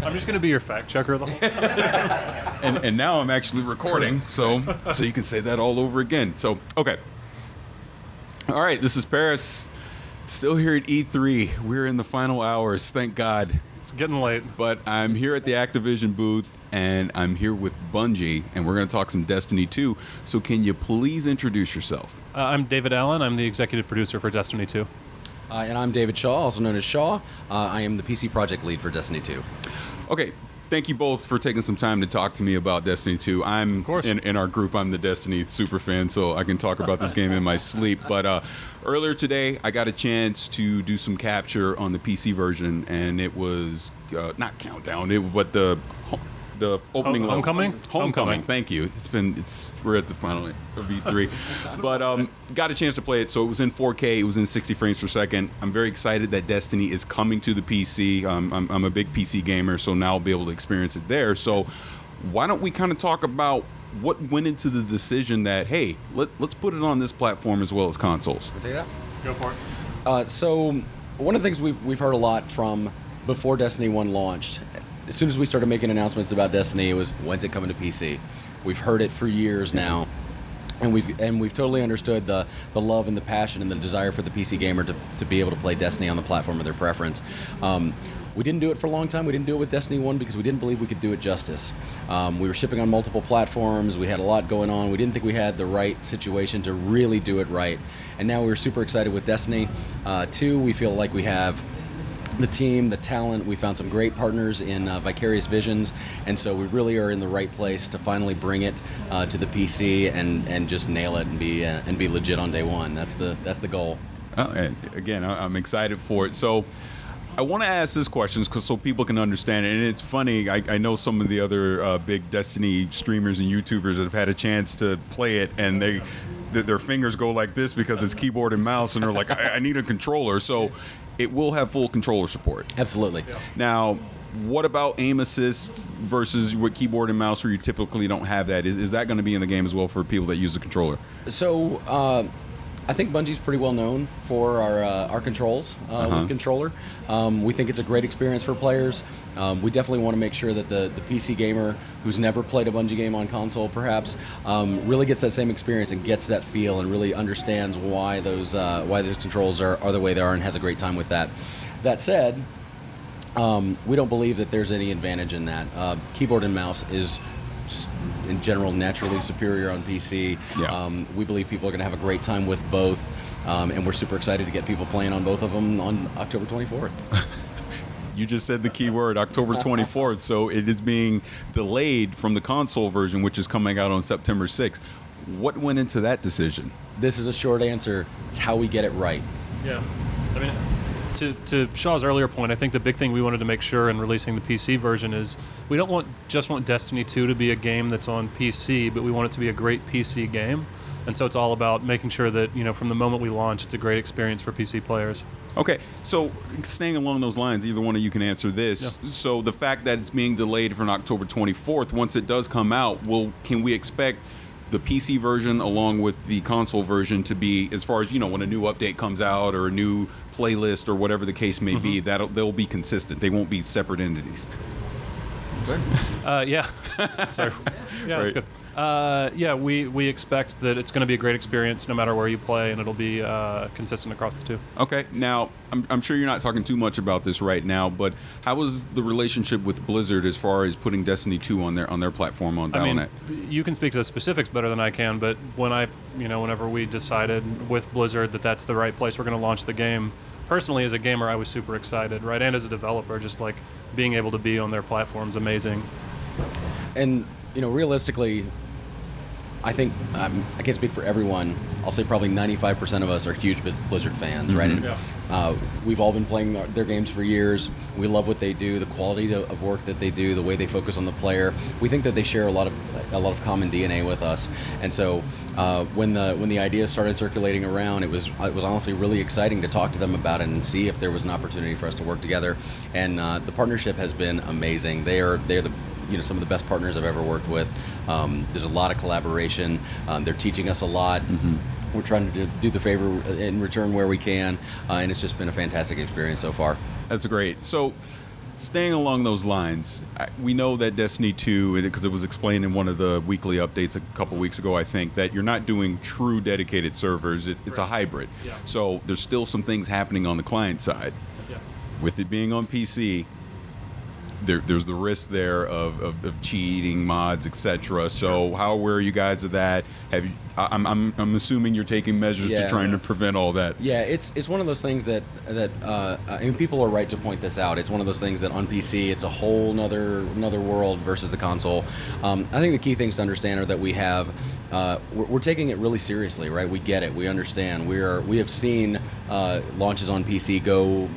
I'm just going to be your fact checker, though. And now I'm actually recording, so you can say that all over again. So, okay. All right, this is Paris. Still here at E3. We're in the final hours, thank God. It's getting late. But I'm here at the Activision booth, and I'm here with Bungie, and we're going to talk some Destiny 2. So can you please introduce yourself? I'm David Allen. I'm the executive producer for Destiny 2. And I'm David Shaw, also known as Shaw. I am the PC project lead for Destiny 2. Okay, thank you both for taking some time to talk to me about Destiny 2. I'm, of course. In our group, I'm the Destiny super fan, so I can talk about this game in my sleep. But earlier today, I got a chance to do some capture on the PC version, and it was not Countdown, but the opening level. Homecoming. Thank you. We're at the final of E3, but got a chance to play it. So it was in 4K. It was in 60 frames per second. I'm very excited that Destiny is coming to the PC. I'm a big PC gamer, so now I'll be able to experience it there. So why don't we kind of talk about what went into the decision that, hey, let's put it on this platform as well as consoles. Go for it. So one of the things we've heard a lot from before Destiny 1 launched. As soon as we started making announcements about Destiny, it was, when's it coming to PC? We've heard it for years now, and we've totally understood the love and the passion and the desire for the PC gamer to be able to play Destiny on the platform of their preference. We didn't do it for a long time. We didn't do it with Destiny 1 because we didn't believe we could do it justice. We were shipping on multiple platforms. We had a lot going on. We didn't think we had the right situation to really do it right. And now we're super excited with Destiny 2. We feel like we have the team, the talent. We found some great partners in Vicarious Visions, and so we really are in the right place to finally bring it to the PC and just nail it and be legit on day one. That's the goal. And again, I'm excited for it. So I want to ask this question so people can understand it. And it's funny, I know some of the other big Destiny streamers and YouTubers that have had a chance to play it, and their fingers go like this because it's keyboard and mouse, and they're like, I need a controller. So it will have full controller support. Absolutely. Yeah. Now, what about aim assist versus with keyboard and mouse where you typically don't have that? Is that going to be in the game as well for people that use the controller? So I think Bungie's pretty well known for our controls with controller. We think it's a great experience for players. We definitely want to make sure that the PC gamer who's never played a Bungie game on console, perhaps, really gets that same experience and gets that feel and really understands why those controls are the way they are and has a great time with that. That said, we don't believe that there's any advantage in that. Keyboard and mouse is just in general naturally superior on PC. Yeah. We believe people are going to have a great time with both, and we're super excited to get people playing on both of them on October 24th. You just said the key word, October 24th, so it is being delayed from the console version, which is coming out on September 6th. What went into that decision? This is a short answer. It's how we get it right. Yeah. I mean, to Shaw's earlier point, I think the big thing we wanted to make sure in releasing the PC version is we don't just want Destiny 2 to be a game that's on PC, but we want it to be a great PC game. And so it's all about making sure that, from the moment we launch, it's a great experience for PC players. Okay, so staying along those lines, either one of you can answer this. Yeah. So the fact that it's being delayed from October 24th, once it does come out, can we expect the PC version along with the console version to be, as far as, when a new update comes out or a new playlist or whatever the case may be, they'll be consistent. They won't be separate entities. Yeah. Sorry. Yeah, right. That's good. We expect that it's going to be a great experience no matter where you play, and it'll be consistent across the two. Okay. Now, I'm sure you're not talking too much about this right now, but how was the relationship with Blizzard as far as putting Destiny 2 on their platform on Battle.net? You can speak to the specifics better than I can, but whenever we decided with Blizzard that that's the right place we're going to launch the game, personally as a gamer, I was super excited, right? And as a developer, just like being able to be on their platform is amazing. And realistically, I think I can't speak for everyone. I'll say probably 95% of us are huge Blizzard fans, right? And, we've all been playing their games for years. We love what they do, the quality of work that they do, the way they focus on the player. We think that they share a lot of common DNA with us. And so when the idea started circulating around, it was honestly really exciting to talk to them about it and see if there was an opportunity for us to work together. And the partnership has been amazing. They're some of the best partners I've ever worked with. There's a lot of collaboration. They're teaching us a lot. We're trying to do the favor in return where we can, and it's just been a fantastic experience so far. That's great. So staying along those lines, we know that Destiny 2, because it was explained in one of the weekly updates a couple weeks ago, I think, that you're not doing true dedicated servers. It's a hybrid. Yeah. So there's still some things happening on the client side. Yeah. With it being on PC, there's the risk there of cheating, mods, etc. So how aware are you guys of that? Have you? I'm assuming you're taking measures to trying to prevent all that. Yeah, it's one of those things that I mean, people are right to point this out. It's one of those things that on PC it's a whole another world versus the console. I think the key things to understand are that we have we're taking it really seriously, right? We get it, we understand. We have seen launches on PC go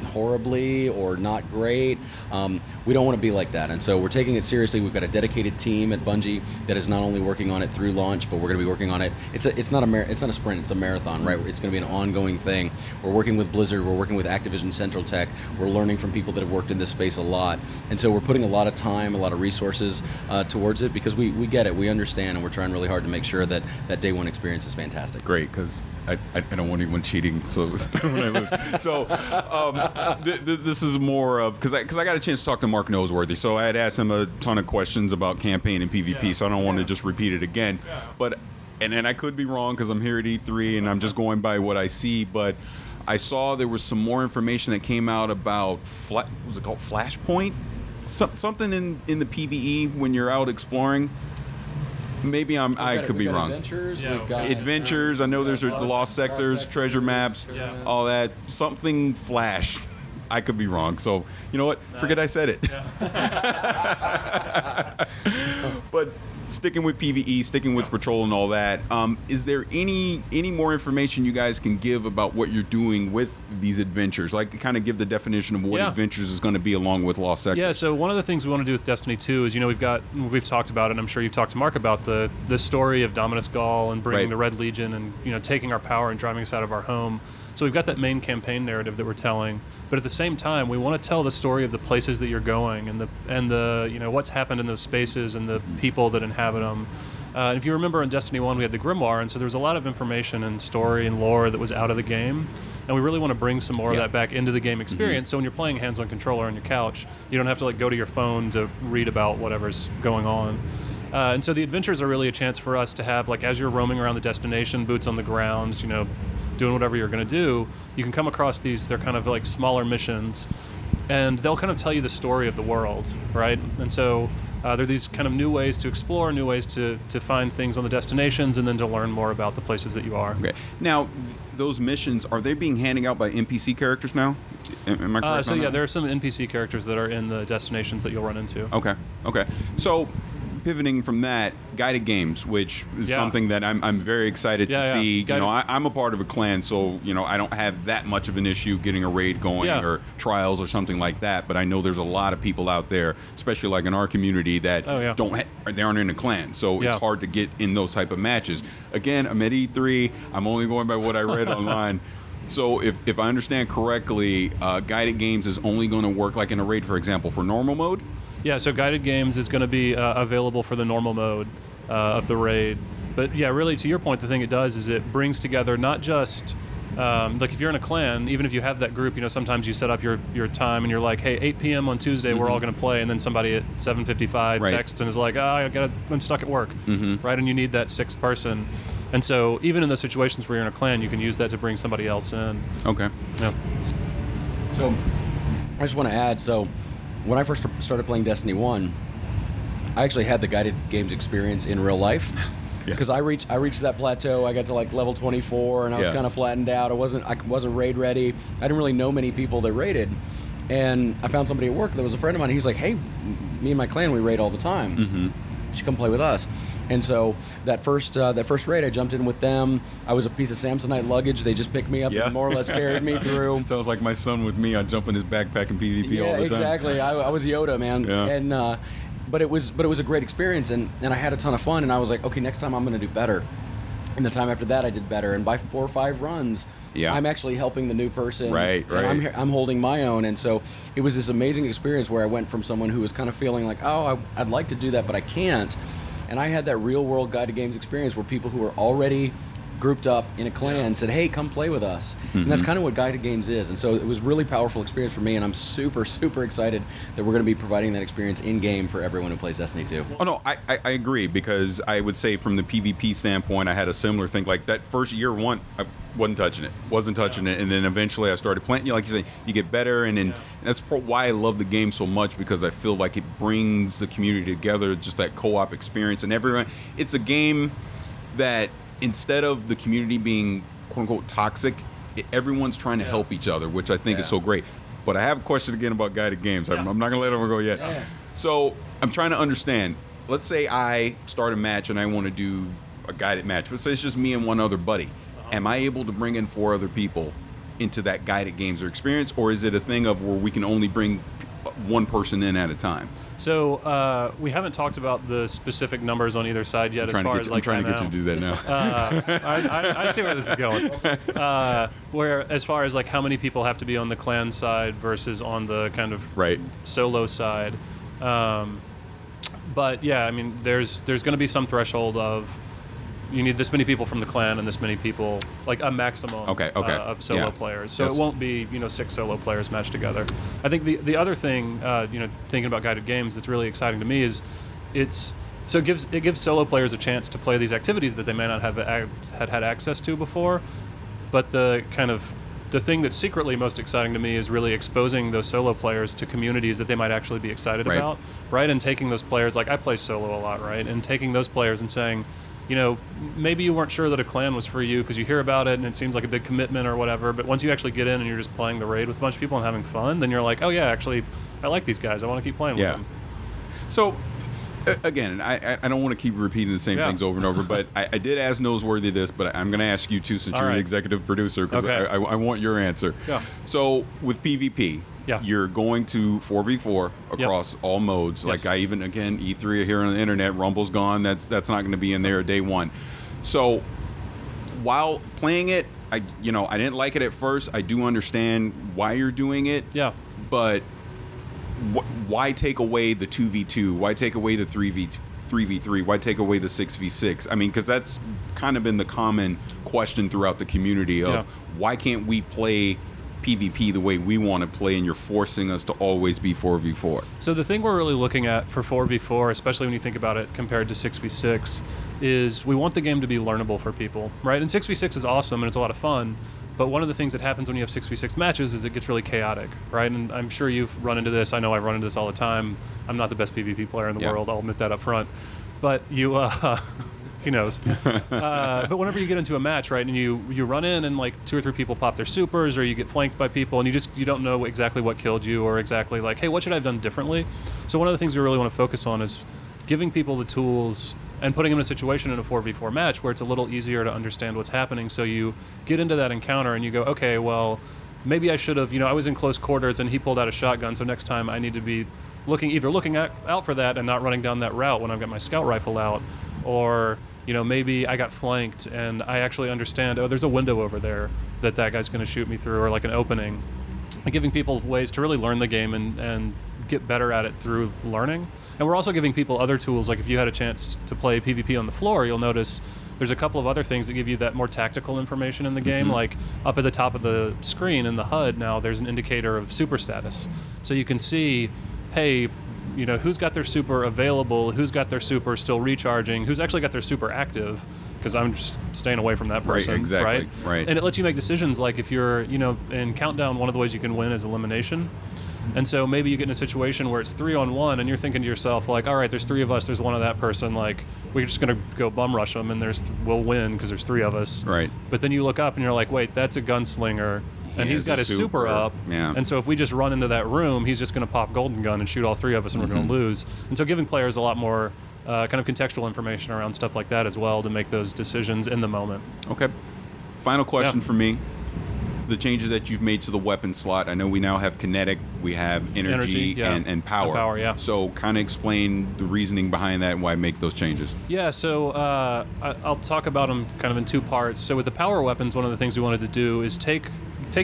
horribly or not great. We don't want to be like that, and so we're taking it seriously. We've got a dedicated team at Bungie that is not only working on it through launch, but we're going to be working on it. It's not a sprint, it's a marathon, right? It's going to be an ongoing thing. We're working with Blizzard, we're working with Activision Central Tech, we're learning from people that have worked in this space a lot, and so we're putting a lot of time, a lot of resources towards it, because we get it, we understand, and we're trying really hard to make sure that that day one experience is fantastic. Great, because I don't want anyone cheating. So this is more of because I got a chance to talk to Mark Noseworthy. So I had asked him a ton of questions about campaign and PvP. So I don't want to just repeat it again. But and I could be wrong because I'm here at E3 and I'm just going by what I see. But I saw there was some more information that came out about was it called Flashpoint? Something in the PvE when you're out exploring. Maybe I could be wrong. Adventures, Yeah. we've got Adventures. I know there's the lost sectors, treasure maps, all that. Something Flash. I could be wrong. So you know what? Forget I said it. But sticking with PvE, sticking with Patrol and all that, is there any more information you guys can give about what you're doing with these adventures? Like, kind of give the definition of what adventures is going to be along with Lost Sectors. Yeah, so one of the things we want to do with Destiny 2 is, we've talked about it, and I'm sure you've talked to Mark about the story of Dominus Gall and bringing the Red Legion and, taking our power and driving us out of our home. So we've got that main campaign narrative that we're telling, but at the same time, we want to tell the story of the places that you're going and the what's happened in those spaces and the people that inhabit them. If you remember in Destiny 1, we had the Grimoire, and so there was a lot of information and story and lore that was out of the game, and we really want to bring some more of that back into the game experience. So when you're playing hands-on controller on your couch, you don't have to go to your phone to read about whatever's going on. And so the adventures are really a chance for us to have, as you're roaming around the destination, boots on the ground, doing whatever you're going to do, you can come across these, they're kind of like smaller missions, and they'll kind of tell you the story of the world, right? And so there are these kind of new ways to explore, new ways to find things on the destinations, and then to learn more about the places that you are. Okay. Now, those missions, are they being handed out by NPC characters now? Am I correct So on that? there are some NPC characters that are in the destinations that you'll run into. Okay. So, pivoting from that, guided games, which is something that I'm very excited to see. I'm a part of a clan, so I don't have that much of an issue getting a raid going or trials or something like that. But I know there's a lot of people out there, especially in our community, that they aren't in a clan, so it's hard to get in those type of matches. Again, I'm at E3. I'm only going by what I read online. So if I understand correctly, guided games is only going to work in a raid, for example, for normal mode. Yeah, so guided games is going to be available for the normal mode of the raid. But yeah, really, to your point, the thing it does is it brings together not just, if you're in a clan, even if you have that group, sometimes you set up your time and you're like, hey, 8 p.m. on Tuesday, we're all going to play, and then somebody at 7:55 texts and is like, I'm stuck at work, right? And you need that sixth person. And so even in those situations where you're in a clan, you can use that to bring somebody else in. Okay. Yeah. So I just want to add, when I first started playing Destiny 1, I actually had the guided games experience in real life. Because I reached that plateau. I got to level 24, and I was kind of flattened out. I wasn't raid ready. I didn't really know many people that raided, and I found somebody at work that was a friend of mine. He's like, "Hey, me and my clan, we raid all the time. You should come play with us." And so that first raid, I jumped in with them. I was a piece of Samsonite luggage. They just picked me up and more or less carried me through. Sounds like my son with me. I jump in his backpack in PvP all the time. Exactly. I was Yoda, man. Yeah. And but it was a great experience, and I had a ton of fun. And I was like, okay, next time I'm going to do better. And the time after that, I did better. And by 4 or 5 runs, I'm actually helping the new person. Right. And I'm holding my own. And so it was this amazing experience where I went from someone who was kind of feeling like, I'd like to do that, but I can't. And I had that real world guided games experience where people who were already grouped up in a clan and said, hey, come play with us. And that's kind of what guided games is. And so it was a really powerful experience for me, and I'm super, super excited that we're going to be providing that experience in-game for everyone who plays Destiny 2. Oh, no, I agree, because I would say from the PvP standpoint, I had a similar thing. Like that first year one, I wasn't touching it. And then eventually I started playing. Like you say, you get better. And that's why I love the game so much, because I feel like it brings the community together, just that co-op experience. And everyone, it's a game that instead of the community being quote unquote toxic, everyone's trying to help each other, which I think is so great. But I have a question again about guided games. I'm not going to let them go yet. Yeah. So I'm trying to understand. Let's say I start a match and I want to do a guided match. Let's say it's just me and one other buddy. Am I able to bring in 4 other people into that guided games or experience, or is it a thing of where we can only bring one person in at a time? So we haven't talked about the specific numbers on either side yet. I'm trying to get you to do that now. I see where this is going. Where as far as like how many people have to be on the clan side versus on the kind of solo side. But yeah, I mean, there's going to be some threshold of you need this many people from the clan and this many people, like a maximum of solo players. So it won't be 6 solo players matched together. I think the other thing thinking about guided games that's really exciting to me is it gives solo players a chance to play these activities that they may not have had access to before. But the thing that's secretly most exciting to me is really exposing those solo players to communities that they might actually be excited about, right? And taking those players, like I play solo a lot, right? And taking those players and saying, maybe you weren't sure that a clan was for you because you hear about it and it seems like a big commitment or whatever, but once you actually get in and you're just playing the raid with a bunch of people and having fun, then you're like, oh yeah, actually, I like these guys. I want to keep playing with them. So, again, I don't want to keep repeating the same things over and over, but I did ask Noseworthy this, but I'm going to ask you too, since you're the executive producer, because I want your answer. Yeah. So, with PvP, you're going to 4v4 across all modes. Yes. Like E3 here on the internet, Rumble's gone. That's not going to be in there day one. So while playing it, I didn't like it at first. I do understand why you're doing it. Yeah. But why take away the 2v2? Why take away the 3v3? Why take away the 6v6? I mean, because that's kind of been the common question throughout the community of why can't we play PvP the way we want to play, and you're forcing us to always be 4v4. So the thing we're really looking at for 4v4, especially when you think about it compared to 6v6, is we want the game to be learnable for people, right? And 6v6 is awesome and it's a lot of fun, but one of the things that happens when you have 6v6 matches is it gets really chaotic, right? And I'm sure you've run into this. I know I've run into this all the time. I'm not the best PvP player in the world. I'll admit that up front. But you... He knows. But whenever you get into a match, right, and you run in and like 2 or 3 people pop their supers, or you get flanked by people, and you don't know exactly what killed you, or exactly like, hey, what should I have done differently? So one of the things we really want to focus on is giving people the tools and putting them in a situation in a 4v4 match where it's a little easier to understand what's happening. So you get into that encounter and you go, okay, well, maybe I should have, I was in close quarters and he pulled out a shotgun, so next time I need to be looking out for that and not running down that route when I've got my scout rifle out. Or maybe I got flanked and I actually understand, there's a window over there that guy's going to shoot me through, or like an opening. And giving people ways to really learn the game and get better at it through learning. And we're also giving people other tools. Like if you had a chance to play PvP on the floor, you'll notice there's a couple of other things that give you that more tactical information in the game. Like up at the top of the screen in the HUD now, there's an indicator of super status. So you can see, hey, who's got their super available, who's got their super still recharging, who's actually got their super active, because I'm just staying away from that person. Right, exactly. Right. And it lets you make decisions like if you're, in Countdown, one of the ways you can win is elimination. And so maybe you get in a situation where it's 3-on-1 and you're thinking to yourself like, all right, there's 3 of us, there's one of that person, like we're just going to go bum rush them and we'll win because there's 3 of us. Right. But then you look up and you're like, wait, that's a gunslinger. And he's got his super up. Yeah. And so if we just run into that room, he's just going to pop golden gun and shoot all 3 of us and we're going to lose. And so giving players a lot more kind of contextual information around stuff like that as well to make those decisions in the moment. Okay. Final question for me. The changes that you've made to the weapon slot. I know we now have kinetic, we have energy and power. And power, yeah. So kind of explain the reasoning behind that and why make those changes. Yeah, so I'll talk about them kind of in 2 parts. So with the power weapons, one of the things we wanted to do is take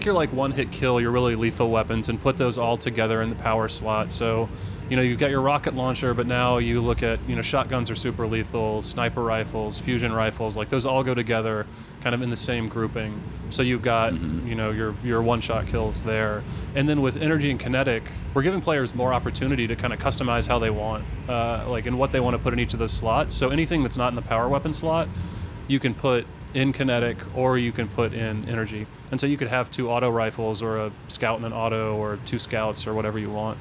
your like one-hit kill, your really lethal weapons, and put those all together in the power slot. So you've got your rocket launcher, but now you look at, shotguns are super lethal, sniper rifles, fusion rifles, like those all go together kind of in the same grouping. So you've got, your one-shot kills there. And then with energy and kinetic, we're giving players more opportunity to kind of customize how they want, like in what they want to put in each of those slots. So anything that's not in the power weapon slot, you can put in kinetic or you can put in energy. And so you could have 2 auto rifles or a scout and an auto or 2 scouts or whatever you want.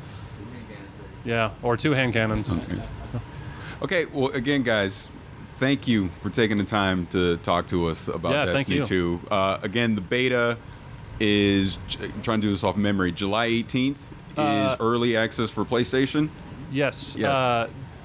Yeah, or 2 hand cannons. Okay, well, again, guys, thank you for taking the time to talk to us about Destiny 2. Again, the beta is, I'm trying to do this off memory, July 18th is early access for PlayStation? Yes.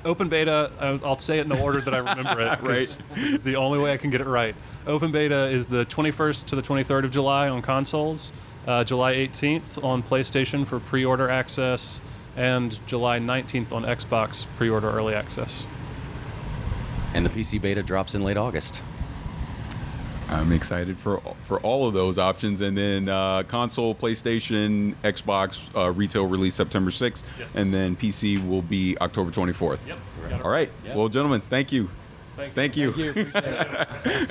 Open beta, I'll say it in the order that I remember it. Right. It's the only way I can get it right. Open beta is the 21st to the 23rd of July on consoles, July 18th on PlayStation for pre-order access, and July 19th on Xbox pre-order early access. And the PC beta drops in late August. I'm excited for all of those options. And then console, PlayStation, Xbox retail release September 6th. Yes. And then PC will be October 24th. Yep. All right. Yep. Well, gentlemen, thank you. Thank you. Thank you. Appreciate it.